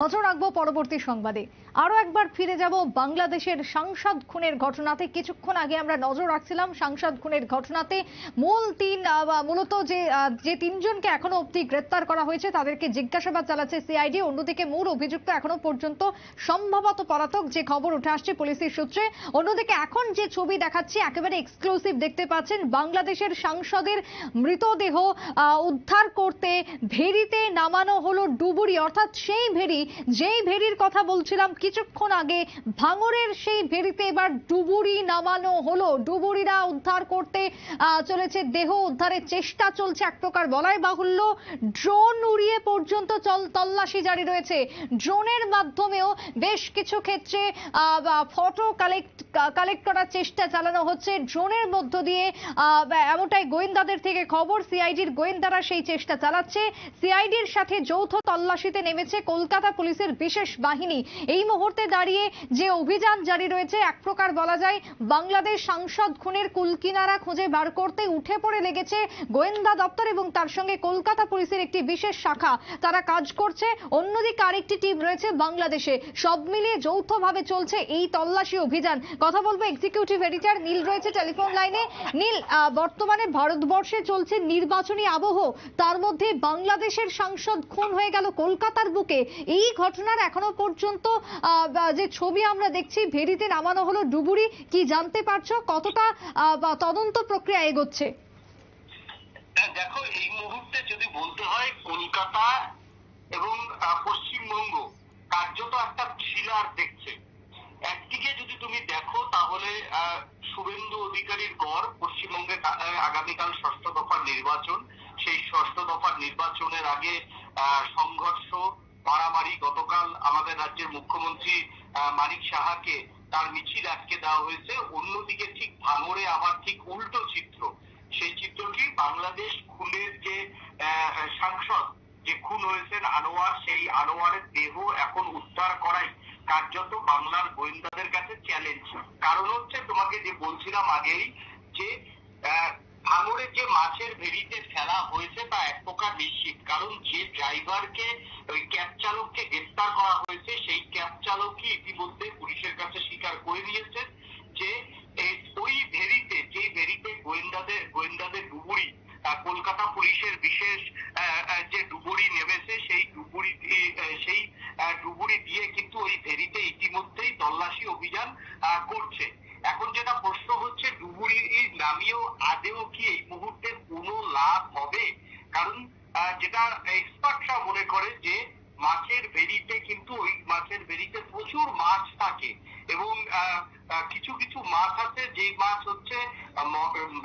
নজর রাখবো পরবর্তী সংবাদে। আরো একবার ফিরে যাব বাংলাদেশের সাংসদ খুনের ঘটনাতে। কিছুক্ষণ আগে আমরা নজর রাখছিলাম সাংসদ খুনের ঘটনাতে। মূলত যে তিনজনকে এখনো অবধি গ্রেপ্তার করা হয়েছে তাদেরকে জিজ্ঞাসাবাদ চালাচ্ছে সিআইডি। অন্যদিকে মূল অভিযুক্ত এখনো পর্যন্ত সম্ভবত পলাতক, যে খবর উঠে আসছে পুলিশের সূত্রে। অন্যদিকে এখন যে ছবি দেখাচ্ছি একেবারে এক্সক্লুসিভ, দেখতে পাচ্ছেন বাংলাদেশের সাংসদের মৃতদেহ উদ্ধার করতে ভেরিতে নামানো হলো ডুবুরি, অর্থাৎ সেই ভেরি যেই ভেরির কথা বলছিলাম কিছুক্ষণ আগে, ভাঙড়ের সেই ভেরিতে এবার ডুবুরি নামানো হলো। ডুবুরিরা উদ্ধার করতে চলেছে, দেহ উদ্ধারের চেষ্টা চলছে এক প্রকার বলাই বাহুল্য। ড্রোন উড়িয়ে পর্যন্ত তল্লাশি জারি রয়েছে। ড্রোনের মাধ্যমেও বেশ কিছু ক্ষেত্রে ফটো কালেক্ট করার চেষ্টা চালানো হচ্ছে। ড্রোনের মধ্য দিয়ে এমনটাই গোয়েন্দাদের থেকে খবর, সিআইডির গোয়েন্দারা সেই চেষ্টা চালাচ্ছে। সিআইডির সাথে যৌথ তল্লাশিতে নেমেছে কলকাতা পুলিশের বিশেষ বাহিনী। এই মুহূর্তে দাঁড়িয়ে যে অভিযান জারি রয়েছে, এক প্রকার বলা যায় বাংলাদেশ সাংসদ খুনের কুলকিনারা খুঁজে বার করতে উঠে পড়ে লেগেছে গোয়েন্দা দপ্তর এবং তার সঙ্গে কলকাতা পুলিশের একটি বিশেষ শাখা, তারা কাজ করছে। অন্যদিকে আরেকটি টিম রয়েছে বাংলাদেশে। সব মিলিয়ে যৌথভাবে চলছে এই তল্লাশি অভিযান। কথা বলবো এক্সিকিউটিভ এডিটর নীল রয়েছে টেলিফোন লাইনে। নীল, বর্তমানে ভারতবর্ষে চলছে নির্বাচনী আবহ, তার মধ্যে বাংলাদেশের সাংসদ খুন হয়ে গেল কলকাতার বুকে। এই ঘটনার এখনো পর্যন্ত যে ছবি আমরা দেখছি, ভেরিতে নামানো হলো ডুবুরি, কি জানতে পারছো? কতটা তদন্ত প্রক্রিয়া এগোচ্ছে? দেখো, এই মুহূর্তে যদি বলতে হয়, কলকাতা এবং পশ্চিমবঙ্গ কার্যত একটা থ্রিলার দেখছে। একদিকে যদি তুমি দেখো তাহলে শুভেন্দু অধিকারীর গড়, পশ্চিমবঙ্গে আগামীকাল ষষ্ঠ দফার নির্বাচন। সেই ষষ্ঠ দফার নির্বাচনের আগে সংঘর্ষ, মারামারি। গতকাল আমাদের রাজ্যের মুখ্যমন্ত্রী মানিক সাহাকে তার মিছিল আটকে দেওয়া হয়েছে। অন্যদিকে ঠিক ভাঙড়ে আবার ঠিক উল্টো চিত্র। সেই চিত্রটি বাংলাদেশ খুনের যে সাংসদ যে খুন হয়েছেন আনোয়ার, সেই আনোয়ারের দেহ এখন উদ্ধার করাই কার্যত বাংলার গোয়েন্দাদের কাছে চ্যালেঞ্জ। কারণ হচ্ছে, তোমাকে যে বলছিলাম আগেই, যে ভাঙড়ে যে মাছের ভেড়িতে ফেলা হয়েছে তা এক প্রকার নিশ্চিত। কারণ যে ড্রাইভারকে, ওই ক্যাব চালককে গ্রেফতার করা হয়েছে, সেই ক্যাব চালকই ইতিমধ্যে পুলিশের কাছে স্বীকার করে নিয়েছেন যে ওই ভেরিতে, যে ভেরিতে গোয়েন্দাদের ডুবুরি, কলকাতা পুলিশের বিশেষ যে ডুবুরি নেমেছে, সেই ডুবুরি দিয়ে কিন্তু ওই ভেরিতে ইতিমধ্যেই তল্লাশি অভিযান করছে। এখন যেটা প্রশ্ন হচ্ছে, ডুবুরি নামিয়েও আদেও কি এই মুহূর্তে কোনো লাভ হবে? কারণ যেটা এক্সপার্টরা মনে করে যে মাছের ভেরিতে, কিন্তু ওই মাছের ভেরিতে প্রচুর মাছ থাকে এবং কিছু কিছু মাছ আছে যে মাছ হচ্ছে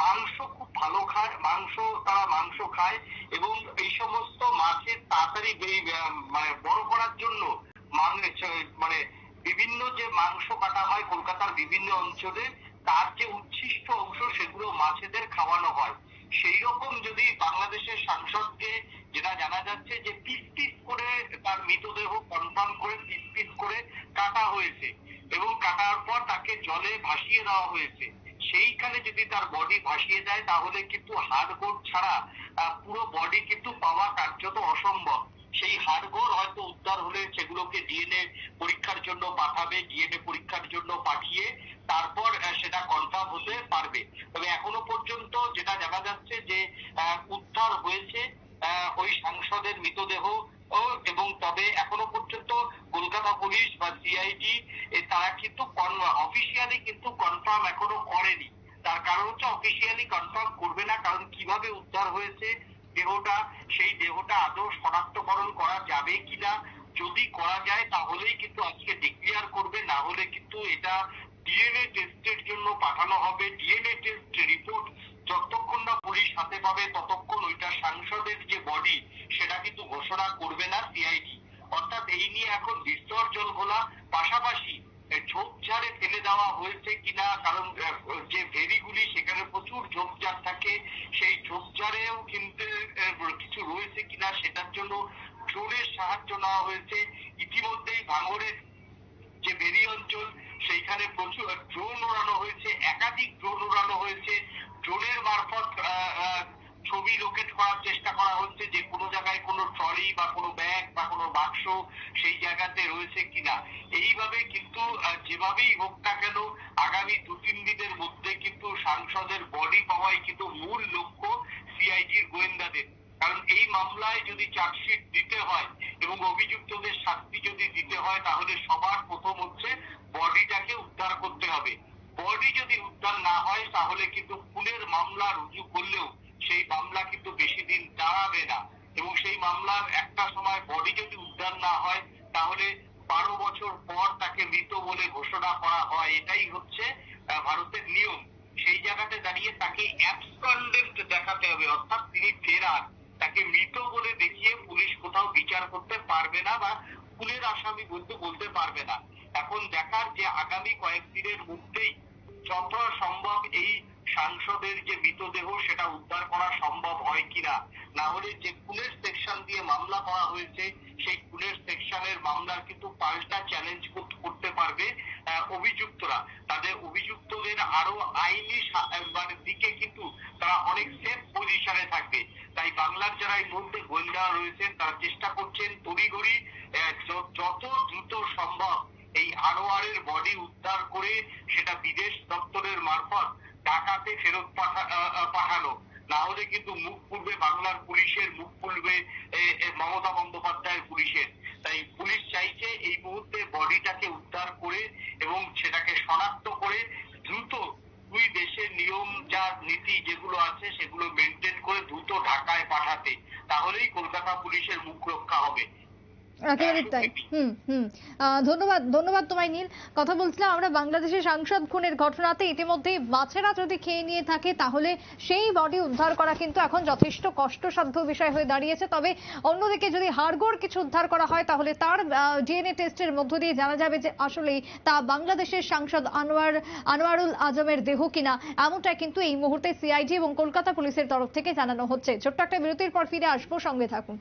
মাংস খুব ভালো খায়, তারা মাংস খায় এবং এই সমস্ত মাছের তাড়াতাড়ি মানে বড় করার জন্য মানে বিভিন্ন যে মাংস কাটা হয় কলকাতার বিভিন্ন অঞ্চলে, তার যে উচ্ছিষ্ট অংশ সেগুলো মাছেদের খাওয়ানো হয়। সেই রকম যদি বাংলাদেশের সাংসদকে, যেটা জানা যাচ্ছে যে পিস পিস করে তার মৃতদেহ কনফার্ম করে পিস পিস করে কাটা হয়েছে এবং কাটার পর তাকে জলে ভাসিয়ে দেওয়া হয়েছে, সেইখানে যদি তার বডি ভাসিয়ে দেয় তাহলে কিন্তু হাড়গোড় ছাড়া পুরো বডি কিন্তু পাওয়া কার্যত অসম্ভব। সেই হাড়গোড় হয়তো উদ্ধার হলে সেগুলোকে ডিএনএ পরীক্ষার জন্য পাঠাবে, ডিএনএ পরীক্ষার জন্য পাঠিয়ে তারপর সেটা কনফার্ম হতে পারবে। তবে এখনো পর্যন্ত যেটা জানা যাচ্ছে যে উদ্ধার হয়েছে ওই সাংসদের মৃতদেহ, এবং তবে এখনো পর্যন্ত কলকাতা পুলিশ বা সিআইডি তারা কিন্তু অফিসিয়ালি কিন্তু কনফার্ম এখনো করেনি। তার কারণ হচ্ছে, অফিসিয়ালি কনফার্ম করবে না, কারণ কিভাবে উদ্ধার হয়েছে দেহটা, সেই দেহটা আদৌ শনাক্তকরণ করা যাবে কিনা। যদি করা যায় তাহলেই কিন্তু আজকে ডিক্লেয়ার করবে, না হলে কিন্তু এটা ডিএনএ টেস্টের জন্য পাঠানো হবে। ডিএনএ টেস্ট রিপোর্ট যতক্ষণ না পুলিশ হাতে পাবে ততক্ষণ ওইটা সাংসদের যে বডি সেটা কিন্তু ঘোষণা করবে না সিআইডি। অর্থাৎ এই নিয়ে এখন বিস্তর ঘোলা। পাশাপাশি ঝোপঝাড়ে ফেলে দেওয়া হয়েছে কিনা, কারণ যে ভেরিগুলি সেখানে প্রচুর ঝোপঝাড় থাকে, সেই ঝোপঝাড়েও কিন্তু কিছু রয়েছে কিনা সেটার জন্য ড্রোনের সাহায্য নেওয়া হয়েছে। ইতিমধ্যেই ভাঙড়ের যে ভেরি অঞ্চল, সেইখানে প্রচুর ড্রোন উড়ানো হয়েছে, একাধিক ড্রোন উড়ানো হয়েছে। ড্রোনের মারফত ছবি লোকেট করার চেষ্টা করা হচ্ছে যে কোনো জায়গায় কোনো ট্রলি বা কোনো ব্যাগ বা কোনো বাক্স সেই জায়গাতে রয়েছে কিনা। এইভাবে কিন্তু যেভাবেই হোক না কেন আগামী 2-3 দিনের মধ্যে কিন্তু সাংসদের বডি পাওয়াই কিন্তু মূল লক্ষ্য সিআইডির গোয়েন্দাদের। কারণ এই মামলায় যদি চার্জশিট দিতে হয় এবং অভিযুক্তদের শাস্তি যদি দিতে হয় তাহলে সবার প্রথম হচ্ছে বডিটাকে উদ্ধার করতে হবে। বডি যদি উদ্ধার না হয় তাহলে কিন্তু খুনের মামলা রুজু করলেও সেই মামলা কিন্তু বেশি দিন দাঁড়াবে না এবং সেই মামলার একটা সময় বডি যদি উদ্ধার না হয় তাহলে 12 বছর পর তাকে মৃত বলে ঘোষণা করা হয়। এটাই হচ্ছে ভারতের নিয়ম। সেই জায়গাতে দাঁড়িয়ে তাকে অ্যাবসকন্ডেন্ট দেখাতে হবে, অর্থাৎ তিনি ফেরার। তাকে মৃত বলে দেখিয়ে পুলিশ কোথাও বিচার করতে পারবে না বা খুনের আসামি বলতে পারবে না। এখন দেখার যে আগামী কয়েকদিনের মধ্যেই যতটা সম্ভব এই সাংসদের যে মৃতদেহ সেটা উদ্ধার করা সম্ভব হয় কিনা। না হলে যে খুনের সেকশন দিয়ে মামলা করা হয়েছে সেই খুনের সেকশনের মামলার কিন্তু পাল্টা চ্যালেঞ্জ করতে পারবে অভিযুক্তরা। তাদের অভিযুক্তদের আরো আইনি মানে দিকে কিন্তু তারা অনেক সেফ পজিশনে থাকবে। তাই বাংলার যারা এই মুহূর্তে গোয়েন্দা রয়েছেন তারা চেষ্টা করছেন তড়িঘড়ি যত দ্রুত সম্ভব এই আনোয়ারের বডি উদ্ধার করে সেটা বিদেশ দপ্তরের মারফত ঢাকাতে ফেরত পাঠানো। না হলে কিন্তু মুখ খুলবে বাংলার পুলিশের, মুখ খুলবে মমতা বন্দ্যোপাধ্যায়ের পুলিশের। তাই পুলিশ চাইছে এই মুহূর্তে বডিটাকে উদ্ধার করে এবং সেটাকে শনাক্ত করে দ্রুত দুই দেশের নিয়ম যা নীতি যেগুলো আছে সেগুলো মেনটেন করে দ্রুত ঢাকায় পাঠাতে। তাহলেই কলকাতা পুলিশের মুখ রক্ষা হবে। একেবারে তাই। ধন্যবাদ তোমায় নীল। কথা বলছিলাম আমরা বাংলাদেশের সাংসদ খুনের ঘটনাতে ইতিমধ্যে মাছেরা যদি খেয়ে নিয়ে থাকে তাহলে সেই বডি উদ্ধার করা কিন্তু এখন যথেষ্ট কষ্টসাধ্য বিষয় হয়ে দাঁড়িয়েছে। তবে অন্যদিকে যদি হাড়গোড় কিছু উদ্ধার করা হয় তাহলে তার ডিএনএ টেস্টের মধ্য দিয়ে জানা যাবে যে আসলে তা বাংলাদেশের সাংসদ আনোয়ারুল আজমের দেহ কিনা। এমনটা কিন্তু এই মুহূর্তে সিআইডি এবং কলকাতা পুলিশের তরফ থেকে জানানো হচ্ছে। ছোট্ট একটা বিরতির পর ফিরে আসবো, সঙ্গে থাকুন।